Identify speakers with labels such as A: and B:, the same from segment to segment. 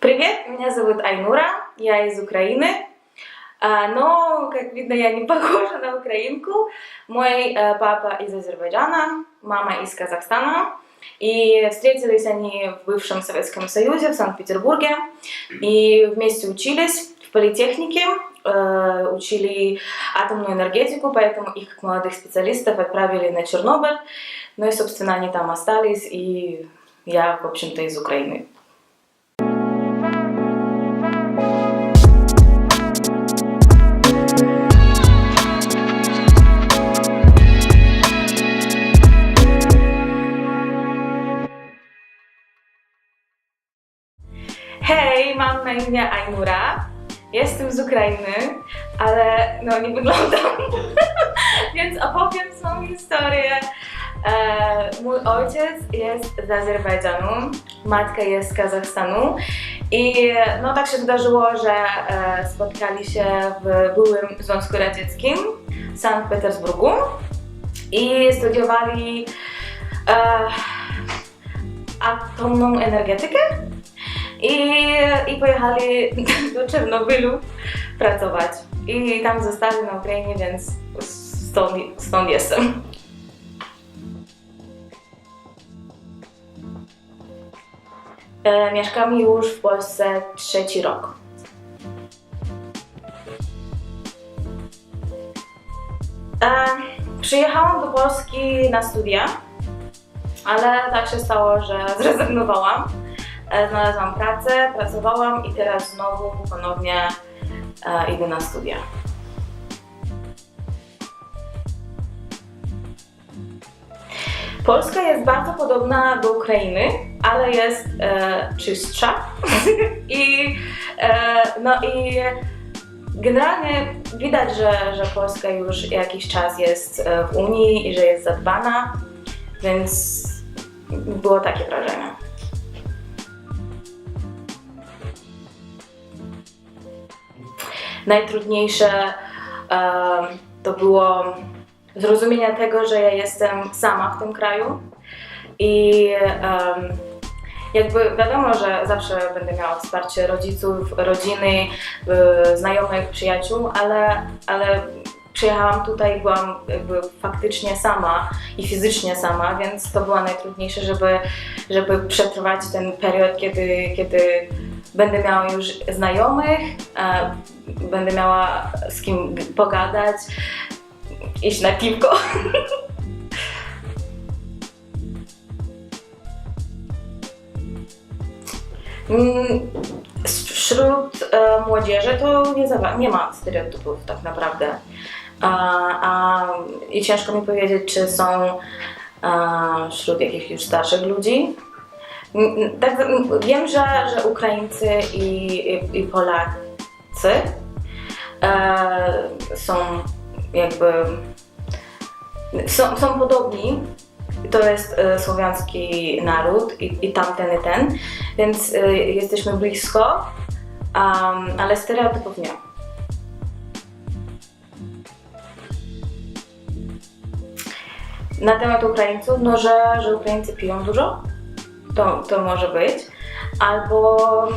A: Привет, меня зовут Айнура, я из Украины. Но, как видно, я не похожа на украинку. Мой папа из Азербайджана, мама из Казахстана. И встретились они в бывшем Советском Союзе, в Санкт-Петербурге. И вместе учились в политехнике, учили атомную энергетику, поэтому их, как молодых специалистов, отправили на Чернобыль. Ну и, собственно, они там остались, и я, в общем-то, из Украины. Hej, mam na imię Ainura, jestem z Ukrainy, ale no nie wyglądam, więc opowiem swoją historię. Mój ojciec jest z Azerbejdżanu, matka jest z Kazachstanu i no tak się wydarzyło, że spotkali się w byłym Związku Radzieckim w Sankt Petersburgu i studiowali atomną energetykę. I pojechali do Czernobylu pracować. I tam zostali na Ukrainie, więc stąd jestem. Mieszkam już w Polsce 3. rok. Przyjechałam do Polski na studia, ale tak się stało, że zrezygnowałam. Znalazłam pracę, pracowałam i teraz znowu ponownie idę na studia. Polska jest bardzo podobna do Ukrainy, ale jest czystsza i generalnie widać, że Polska już jakiś czas jest w Unii i że jest zadbana, więc było takie wrażenie. Najtrudniejsze to było zrozumienie tego, że ja jestem sama w tym kraju i jakby wiadomo, że zawsze będę miała wsparcie rodziców, rodziny, znajomych, przyjaciół, ale przyjechałam tutaj i byłam jakby faktycznie sama i fizycznie sama, więc to było najtrudniejsze, żeby przetrwać ten period, kiedy będę miała już znajomych, będę miała z kim pogadać, iść na piwko. Wśród młodzieży to nie ma stereotypów tak naprawdę. I ciężko mi powiedzieć, czy są wśród jakichś już starszych ludzi. Tak, wiem, że Ukraińcy i Polacy są jakby są podobni. To jest słowiański naród i tamten i ten, więc jesteśmy blisko, ale stereotypów nie. Na temat Ukraińców, no że Ukraińcy piją dużo. To może być, albo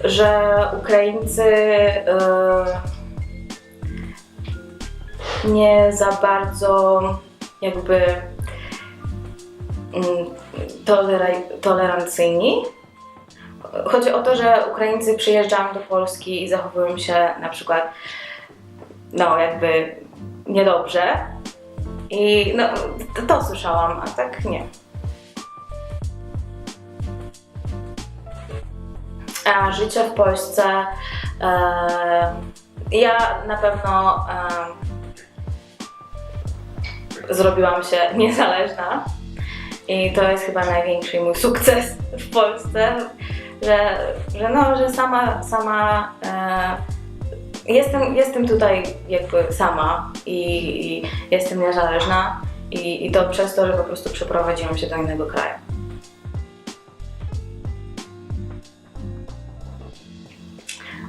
A: że Ukraińcy nie za bardzo jakby tolerancyjni. Chodzi o to, że Ukraińcy przyjeżdżają do Polski i zachowują się na przykład no jakby niedobrze i no to słyszałam, a tak nie. Życie w Polsce, ja na pewno zrobiłam się niezależna i to jest chyba największy mój sukces w Polsce, że sama jestem tutaj jakby sama i jestem niezależna i to przez to, że po prostu przeprowadziłam się do innego kraju.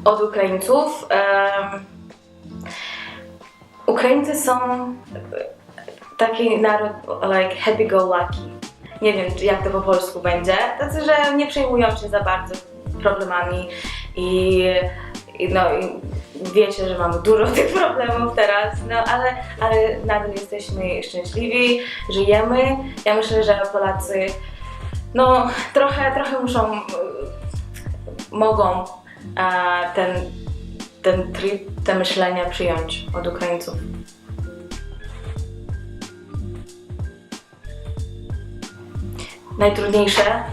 A: Od Ukraińców. Ukraińcy są taki naród like happy go lucky. Nie wiem, jak to po polsku będzie. Tacy, że nie przejmują się za bardzo problemami i wiecie, że mamy dużo tych problemów teraz, no ale nadal jesteśmy szczęśliwi, żyjemy. Ja myślę, że Polacy trochę mogą ten tryb, te myślenia przyjąć od Ukraińców. Najtrudniejsze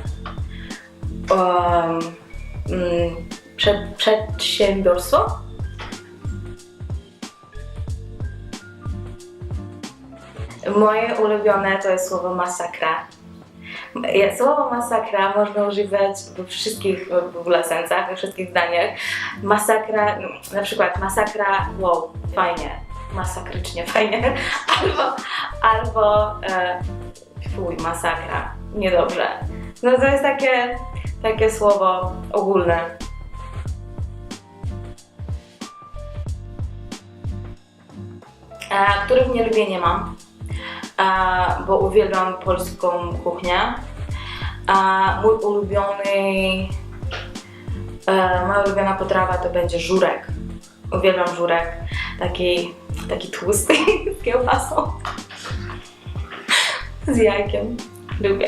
A: przedsiębiorstwo. Moje ulubione to jest słowo masakra. Słowo masakra można używać we wszystkich w ogóle sensach, we wszystkich zdaniach. Masakra, na przykład masakra, wow, fajnie, masakrycznie fajnie, albo fuj, masakra, niedobrze. No to jest takie słowo ogólne. Których nie lubię, nie mam, bo uwielbiam polską kuchnię. Moja ulubiona potrawa to będzie żurek. Uwielbiam żurek, taki tłusty z kiełbasą, z jajkiem. Lubię.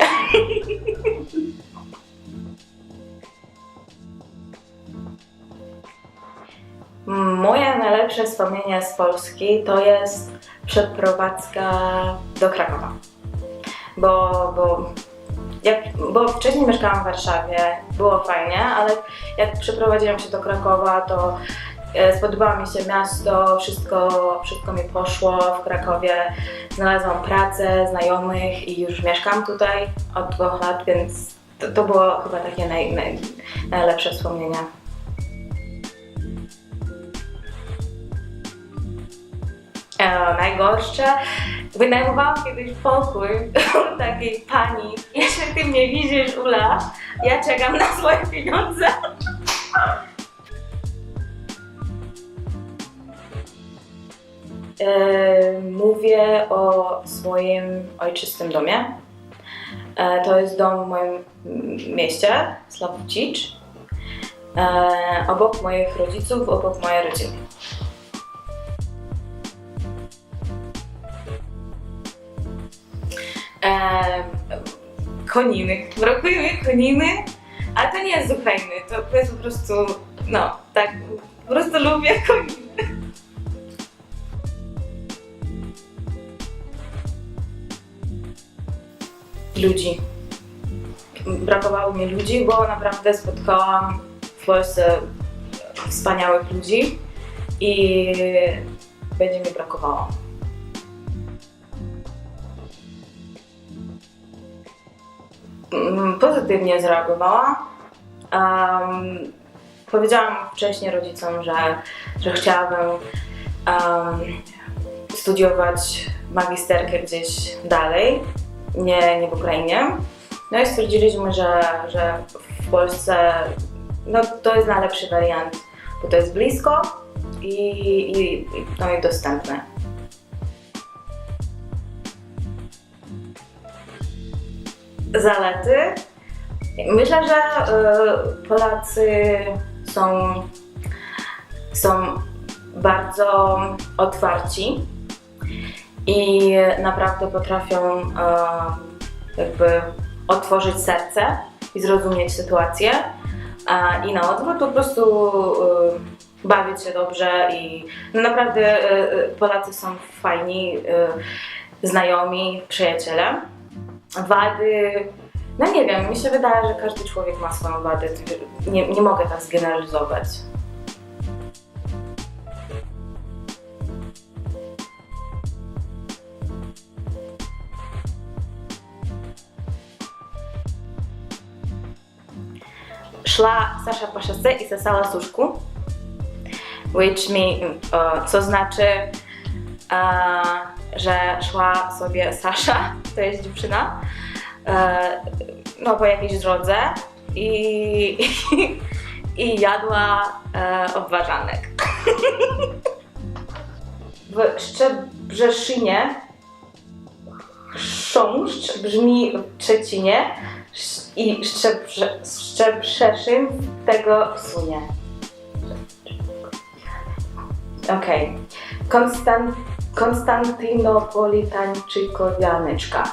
A: Moje najlepsze wspomnienie z Polski to jest przeprowadzka do Krakowa, bo wcześniej mieszkałam w Warszawie, było fajnie, ale jak przeprowadziłam się do Krakowa, to spodobało mi się miasto, wszystko mi poszło w Krakowie, znalazłam pracę, znajomych i już mieszkam tutaj od 2 lat, więc to było chyba takie najlepsze wspomnienia. Najgorsze. Wynajmowałam kiedyś pokój u takiej pani. Jeśli ty mnie widzisz, Ula, ja czekam na swoje pieniądze. Mówię o swoim ojczystym domie. To jest dom w moim mieście, Sławutycz, obok moich rodziców, obok mojej rodziny. Koniny. Brakuje mi koniny, ale to nie jest z Ukrainy, to jest po prostu, po prostu lubię koniny. Ludzi. Brakowało mi ludzi, bo naprawdę spotkałam w Polsce wspaniałych ludzi i będzie mi brakowało. Pozytywnie zareagowała. Powiedziałam wcześniej rodzicom, że chciałabym studiować magisterkę gdzieś dalej, nie w Ukrainie. No i stwierdziliśmy, że w Polsce to jest najlepszy wariant, bo to jest blisko i dostępne. Zalety. Myślę, że Polacy są bardzo otwarci i naprawdę potrafią jakby otworzyć serce i zrozumieć sytuację, i na odwrót po prostu bawić się dobrze i naprawdę Polacy są fajni, znajomi, przyjaciele. Wady, nie wiem, mi się wydaje, że każdy człowiek ma swoją wadę, nie mogę tak zgeneralizować. Szła Sasza po szosсе i sosała z łóżku, co znaczy, że szła sobie Sasza, to jest dziewczyna, po jakiejś drodze i jadła obwarzanek. W Szczebrzeszynie chrząszcz brzmi w Szczecinie i Szczebrzeszyn tego sunie. Okej. Konstantynopolitańczykowianeczka.